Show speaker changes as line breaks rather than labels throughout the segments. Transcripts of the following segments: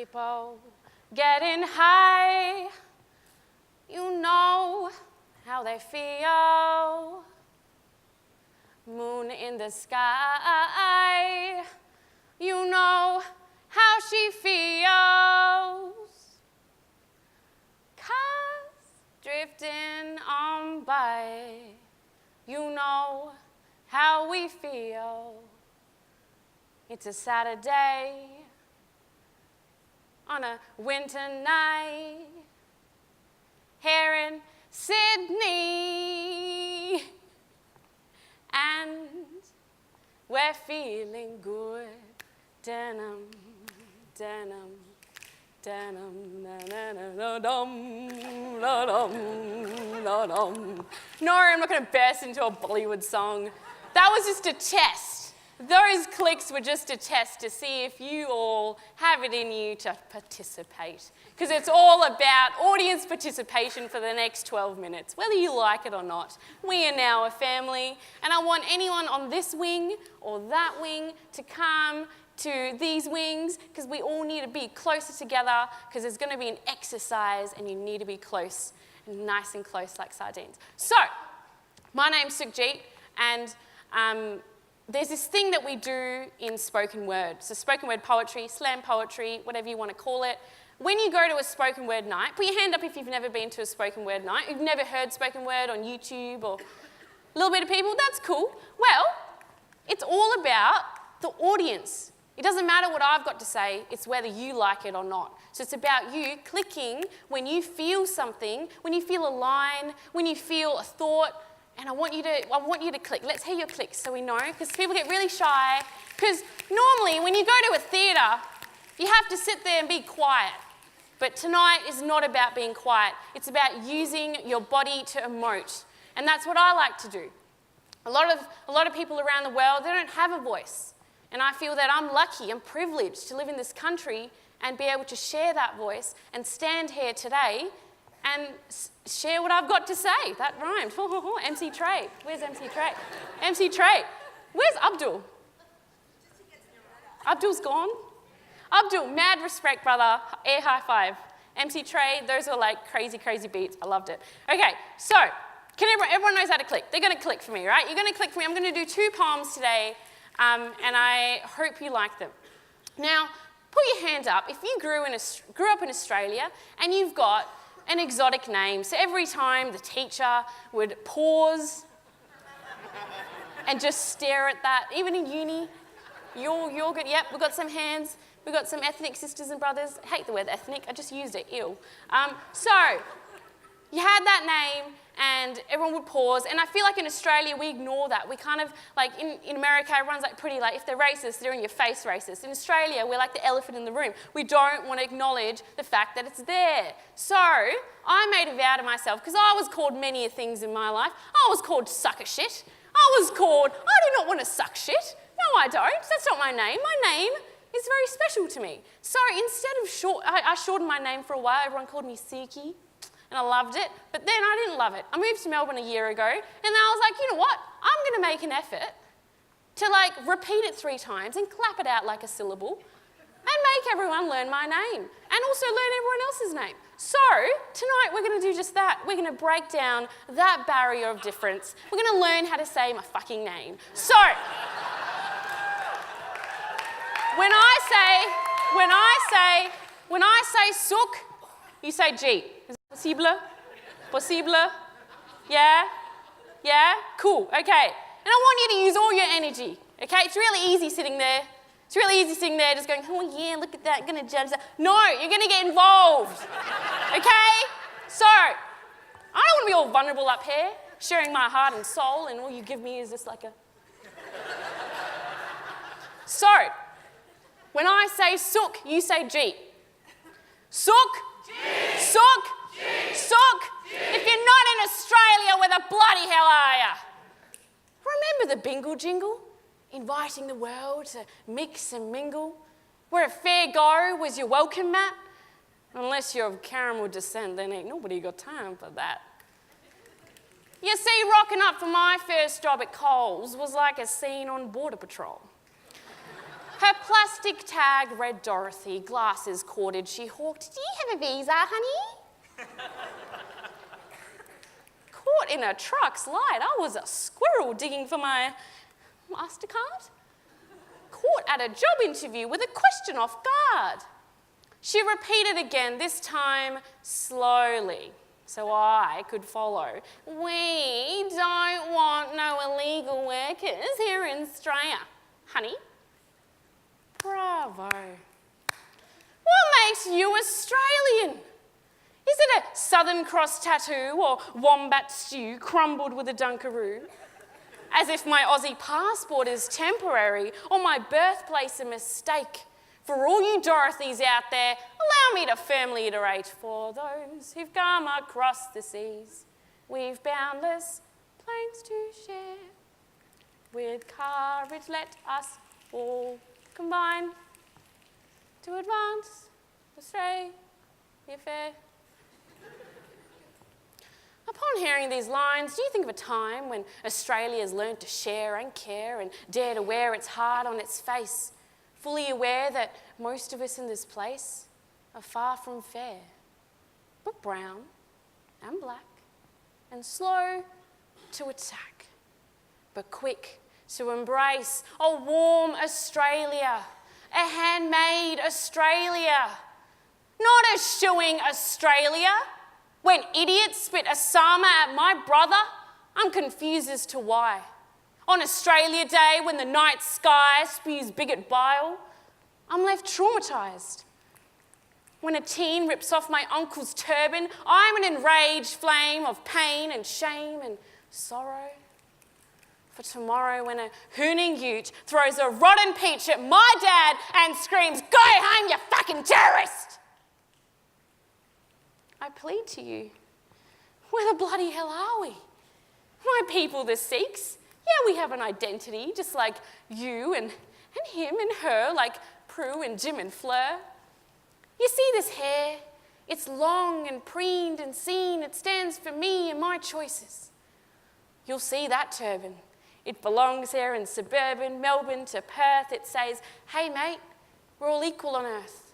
people getting high. You know how they feel. Moon in the sky. You know how she feels. Cars drifting on by. You know how we feel. It's a Saturday on a winter night here in Sydney, and we're feeling good. Denim, denim, denim, da-da-da-dum, da-dum, da-dum. No, I'm not going to burst into a Bollywood song. That was just a test. Those clicks were just a test to see if you all have it in you to participate. Because it's all about audience participation for the next 12 minutes, whether you like it or not. We are now a family, and I want anyone on this wing or that wing to come to these wings, because we all need to be closer together, because there's going to be an exercise and you need to be close, and nice and close like sardines. So, my name's Sukhjit, and there's this thing that we do in spoken word. So spoken word poetry, slam poetry, whatever you want to call it. When you go to a spoken word night, put your hand up if you've never been to a spoken word night. You've never heard spoken word on YouTube or a little bit of people, that's cool. Well, it's all about the audience. It doesn't matter what I've got to say, it's whether you like it or not. So it's about you clicking when you feel something, when you feel a line, when you feel a thought, and I want you to click. Let's hear your clicks so we know, because people get really shy. Because normally when you go to a theatre, you have to sit there and be quiet. But tonight is not about being quiet. It's about using your body to emote. And that's what I like to do. A lot of people around the world, they don't have a voice. And I feel that I'm lucky, I'm privileged to live in this country and be able to share that voice and stand here today and share what I've got to say. That rhymed. MC Trey. Where's MC Trey? MC Trey. Where's Abdul? Abdul's gone? Abdul, mad respect, brother. Air high five. MC Trey, those were like crazy, crazy beats. I loved it. Okay, so, everyone knows how to click. They're going to click for me, right? You're going to click for me. I'm going to do 2 poems today, and I hope you like them. Now, put your hand up if you grew up in Australia and you've got an exotic name. So every time the teacher would pause and just stare at that, even in uni, you're good. Yep, we've got some hands. We've got some ethnic sisters and brothers. I hate the word ethnic, I just used it, ew. So, you had that name and everyone would pause, and I feel like in Australia we ignore that. We kind of, like in America, everyone's like pretty, like if they're racist, they're in your face racist. In Australia, we're like the elephant in the room. We don't want to acknowledge the fact that it's there. So, I made a vow to myself, because I was called many things in my life. I was called sucker shit. I do not want to suck shit. No, I don't. That's not my name. My name is very special to me. So instead of I shortened my name for a while. Everyone called me Suki, and I loved it. But then I didn't love it. I moved to Melbourne a year ago, and then I was like, you know what? I'm going to make an effort to repeat it 3 times and clap it out like a syllable and make everyone learn my name and also learn everyone else's name. So tonight we're going to do just that. We're going to break down that barrier of difference. We're going to learn how to say my fucking name. So when I say Sukh, you say G. Is it possible? Possible? Yeah? Yeah? Cool. Okay. And I want you to use all your energy. Okay? It's really easy sitting there. It's really easy sitting there just going, oh yeah, look at that, I'm going to judge that. No, you're going to get involved. Okay? So, I don't want to be all vulnerable up here, sharing my heart and soul, and all you give me is just like a... So, when I say Sukh, you say G. Sukh. G. Sukh. G. Sukh. G. If you're not in Australia, where the bloody hell are you? Remember the bingle jingle? Inviting the world to mix and mingle? Where a fair go was your welcome mat? Unless you're of caramel descent, then ain't nobody got time for that. You see, rocking up for my first job at Coles was like a scene on Border Patrol. Her plastic-tagged red Dorothy, glasses corded, she hawked, "Do you have a visa, honey?" Caught in a truck's light, I was a squirrel digging for my MasterCard. Caught at a job interview with a question off guard. She repeated again, this time slowly, so I could follow. "We don't want no illegal workers here in Australia, honey." Bravo. What makes you Australian? Is it a Southern Cross tattoo or wombat stew crumbled with a Dunkaroo? As if my Aussie passport is temporary or my birthplace a mistake. For all you Dorothys out there, allow me to firmly iterate, for those who've come across the seas, we've boundless plains to share. With courage let us all combine to advance Australia fair. Upon hearing these lines, do you think of a time when Australia has learnt to share and care and dare to wear its heart on its face, fully aware that most of us in this place are far from fair, but brown and black and slow to attack, but quick to embrace a warm Australia, a handmade Australia, not a shooing Australia. When idiots spit a sama at my brother, I'm confused as to why. On Australia Day, when the night sky spews bigot bile, I'm left traumatised. When a teen rips off my uncle's turban, I'm an enraged flame of pain and shame and sorrow. For tomorrow, when a hooning ute throws a rotten peach at my dad and screams, "Go home, you fucking terrorist!" I plead to you, where the bloody hell are we? My people, the Sikhs, yeah, we have an identity, just like you and him and her, like Prue and Jim and Fleur. You see this hair? It's long and preened and seen. It stands for me and my choices. You'll see that turban. It belongs here in suburban Melbourne to Perth. It says, "Hey mate, we're all equal on earth."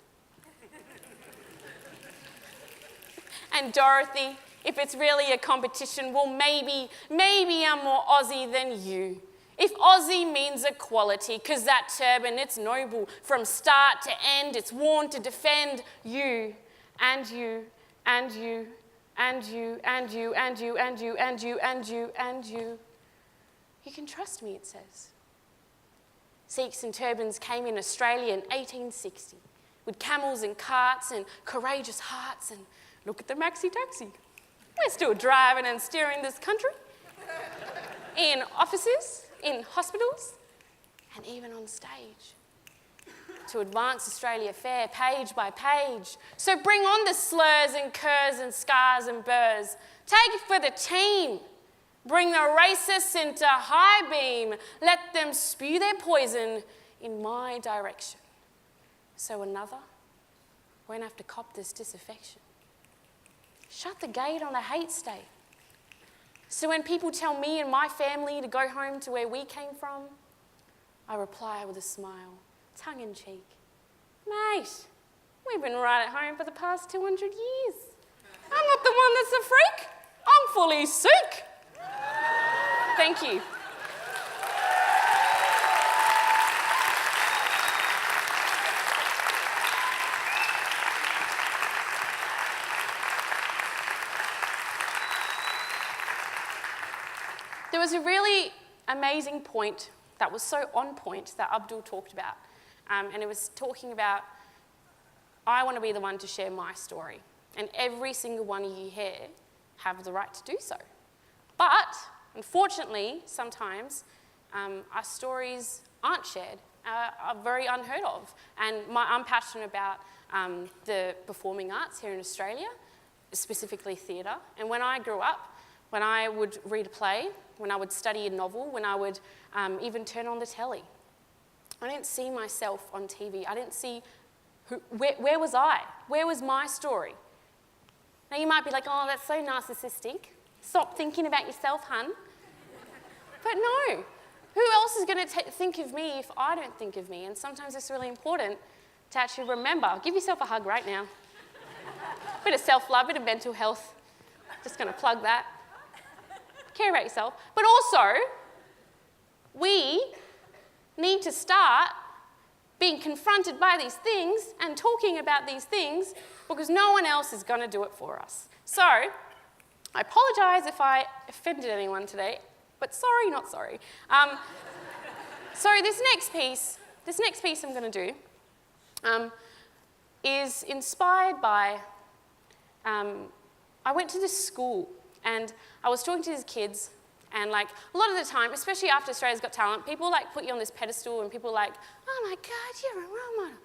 And Dorothy, if it's really a competition, well, maybe I'm more Aussie than you. If Aussie means equality, because that turban, it's noble from start to end. It's worn to defend you and you and you and you and you and you and you and you and you and you. You can trust me, it says. Sikhs and turbans came in Australia in 1860 with camels and carts and courageous hearts, and look at the maxi taxi. We're still driving and steering this country. In offices, in hospitals, and even on stage. To advance Australia fair, page by page. So bring on the slurs and curs and scars and burrs. Take it for the team. Bring the racists into high beam. Let them spew their poison in my direction. So another won't have to cop this disaffection. Shut the gate on the hate state. So when people tell me and my family to go home to where we came from, I reply with a smile, tongue in cheek. Mate, we've been right at home for the past 200 years. I'm not the one that's a freak. I'm fully Sikh. Thank you. There was a really amazing point that was so on point that Abdul talked about. And it was talking about, I want to be the one to share my story. And every single one of you here have the right to do so. But, unfortunately, sometimes our stories aren't shared, are very unheard of. And I'm passionate about the performing arts here in Australia, specifically theatre. And when I grew up, when I would read a play, when I would study a novel, when I would even turn on the telly, I didn't see myself on TV. I didn't see, where was I? Where was my story? Now you might be like, oh, that's so narcissistic. Stop thinking about yourself, hun. But no, Who else is going to think of me if I don't think of me? And sometimes it's really important to actually remember. Give yourself a hug right now. Bit of self-love, bit of mental health. Just going to plug that. Care about yourself. But also, we need to start being confronted by these things and talking about these things because no one else is going to do it for us. So, I apologise if I offended anyone today, but sorry, not sorry. So this next piece I'm going to do is inspired by, I went to this school and I was talking to these kids, and like a lot of the time, especially after Australia's Got Talent, people like put you on this pedestal and people like, oh my God, you're a role model.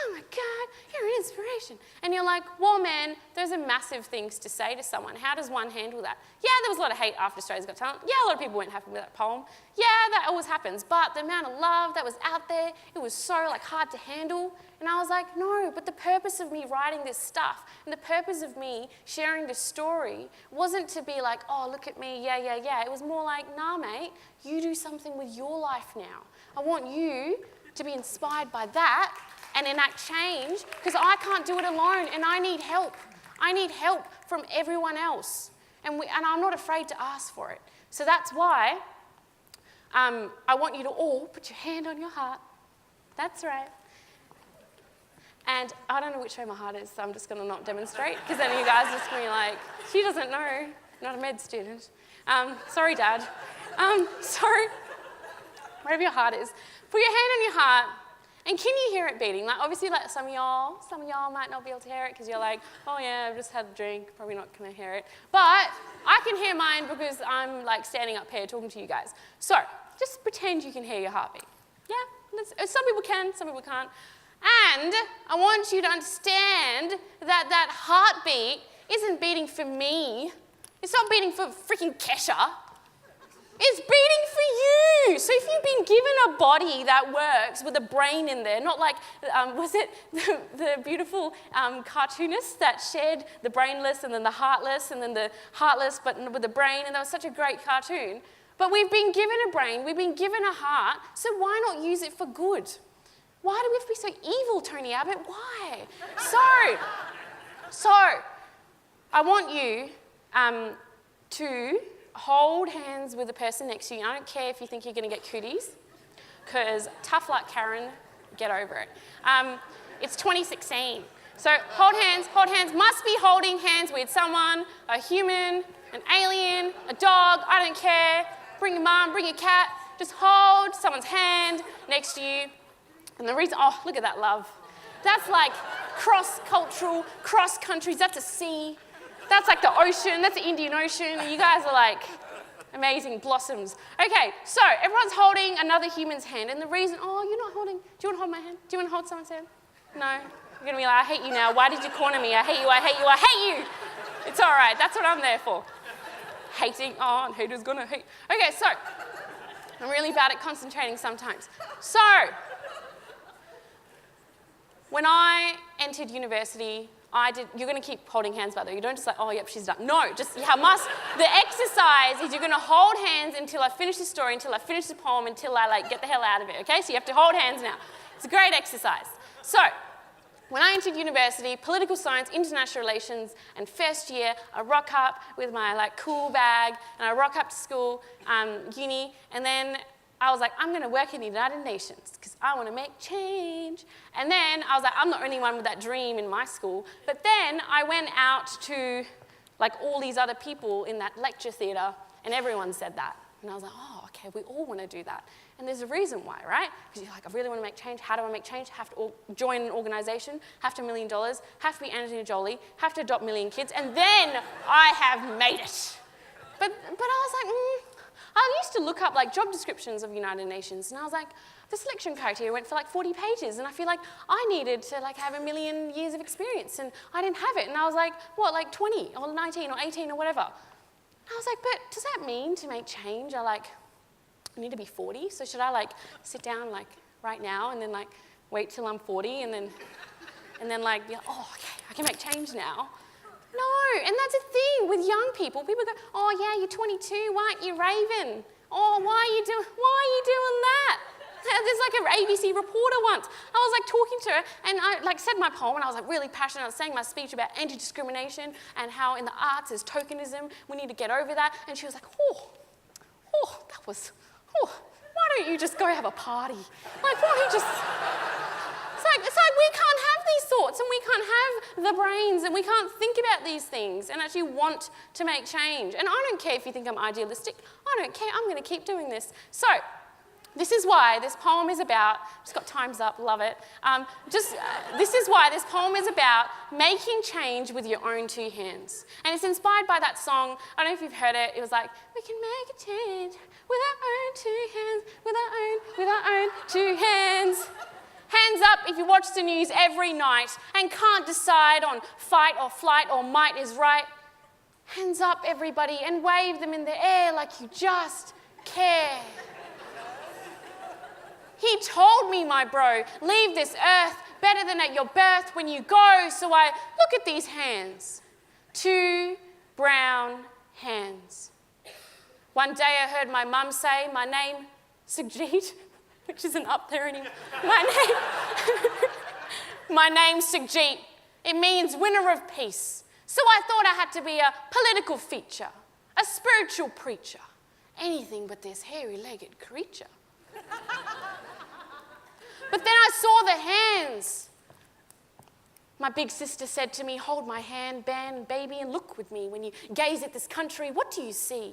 Oh my God, you're an inspiration. And you're like, well, man, those are massive things to say to someone. How does one handle that? Yeah, there was a lot of hate after Australia's Got Talent. Yeah, a lot of people weren't happy with that poem. Yeah, that always happens. But the amount of love that was out there, it was so like hard to handle. And I was like, no, but the purpose of me writing this stuff and the purpose of me sharing this story wasn't to be like, oh, look at me, yeah. It was more like, nah, mate, you do something with your life now. I want you to be inspired by that and enact change, because I can't do it alone and I need help. I need help from everyone else. And I'm not afraid to ask for it. So that's why I want you to all put your hand on your heart. That's right. And I don't know which way my heart is, so I'm just going to not demonstrate, because then you guys are just going to be like, she doesn't know, not a med student. Sorry, Dad. Sorry. Wherever your heart is, put your hand on your heart. And can you hear it beating? Like, obviously, like some of y'all might not be able to hear it because you're like, oh yeah, I've just had a drink, probably not going to hear it. But I can hear mine because I'm like standing up here talking to you guys. So just pretend you can hear your heartbeat. Yeah, some people can, some people can't. And I want you to understand that that heartbeat isn't beating for me. It's not beating for freaking Kesha. It's beating for you. So if you've been given a body that works with a brain in there, not like, was it the beautiful cartoonist that shared the brainless and then the heartless and then the heartless but with the brain, and that was such a great cartoon. But we've been given a brain, we've been given a heart, so why not use it for good? Why do we have to be so evil, Tony Abbott? Why? So I want you to hold hands with the person next to you. I don't care if you think you're going to get cooties, because tough luck, Karen, get over it. It's 2016. So hold hands, must be holding hands with someone, a human, an alien, a dog, I don't care. Bring your mum, bring your cat, just hold someone's hand next to you. And the reason, oh, look at that love. That's like cross-cultural, cross-countries, that's a sea. That's like the ocean, that's the Indian Ocean. You guys are like amazing blossoms. Okay, so everyone's holding another human's hand. And the reason, oh, you're not holding, do you want to hold my hand? Do you want to hold someone's hand? No. You're going to be like, I hate you now. Why did you corner me? I hate you, I hate you, I hate you. It's all right, that's what I'm there for. Hating, oh, and haters gonna hate. Okay, so I'm really bad at concentrating sometimes. So, when I entered university, you're going to keep holding hands, by the way. You don't just like, oh, yep, she's done. No, just, the exercise is you're going to hold hands until I finish the story, until I finish the poem, until I like get the hell out of it, okay? So you have to hold hands now. It's a great exercise. So, when I entered university, political science, international relations, and first year, I rock up with my like cool bag, and I rock up to school, uni, and then I was like, I'm going to work in the United Nations because I want to make change. And then I was like, I'm the only one with that dream in my school. But then I went out to like all these other people in that lecture theatre, and everyone said that. And I was like, oh, okay, we all want to do that. And there's a reason why, right? Because you're like, I really want to make change. How do I make change? Have to join an organisation, have to $1 million, have to be Angelina Jolie, have to adopt 1 million kids, and then I have made it. But I was like, I used to look up like job descriptions of United Nations, and I was like, the selection criteria went for like 40 pages, and I feel like I needed to like have 1 million years of experience, and I didn't have it. And I was like, what, like 20 or 19 or 18 or whatever? And I was like, but does that mean to make change I need to be 40? So should I like sit down like right now and then like wait till I'm 40 and then like be like, oh, okay, I can make change now? No, and that's a thing with young people. People go, oh yeah, you're 22, why aren't you raving? Oh, why are you doing that? There's like an ABC reporter once. I was like talking to her and I like said my poem and I was like really passionate. I was saying my speech about anti-discrimination and how in the arts is tokenism. We need to get over that. And she was like, why don't you just go have a party? Like, why don't you just... It's like we can't have these thoughts and we can't have the brains and we can't think about these things and actually want to make change. And I don't care if you think I'm idealistic. I don't care. I'm going to keep doing this. So this is why this poem is about, just got time's up, love it. This is why this poem is about making change with your own two hands. And it's inspired by that song. I don't know if you've heard it. It was like, we can make a change with our own two hands, with our own two hands. Hands up if you watch the news every night and can't decide on fight or flight or might is right. Hands up, everybody, and wave them in the air like you just care. He told me, my bro, leave this earth better than at your birth when you go. So I look at these hands, two brown hands. One day I heard my mum say, my name, Sukhjit, which isn't up there anymore. My name's Sukhjit. It means winner of peace. So I thought I had to be a political feature, a spiritual preacher, anything but this hairy-legged creature. But then I saw the hands. My big sister said to me, hold my hand, baby, and look with me. When you gaze at this country, what do you see?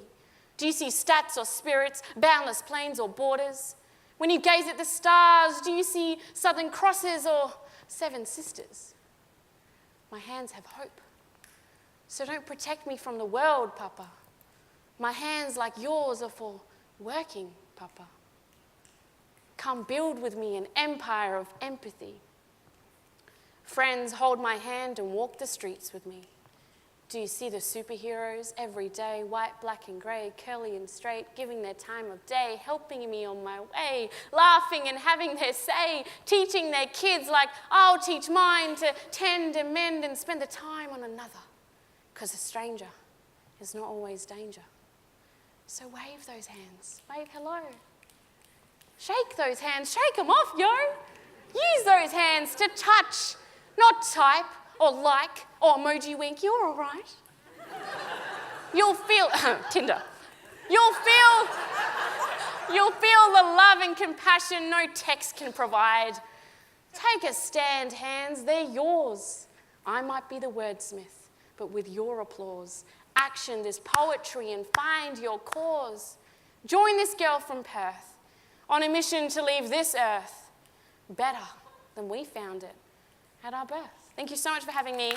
Do you see stats or spirits, boundless plains or borders? When you gaze at the stars, do you see Southern Crosses or Seven Sisters? My hands have hope. So don't protect me from the world, Papa. My hands, like yours, are for working, Papa. Come build with me an empire of empathy. Friends, hold my hand and walk the streets with me. Do you see the superheroes every day, white, black and grey, curly and straight, giving their time of day, helping me on my way, laughing and having their say, teaching their kids like I'll teach mine to tend and mend and spend the time on another. Because a stranger is not always danger. So wave those hands, wave hello. Shake those hands, shake them off, yo. Use those hands to touch, not type or like or emoji wink. You're all right. You'll feel, Tinder. You'll feel the love and compassion no text can provide. Take a stand, hands, they're yours. I might be the wordsmith, but with your applause, action this poetry and find your cause. Join this girl from Perth on a mission to leave this earth better than we found it at our birth. Thank you so much for having me.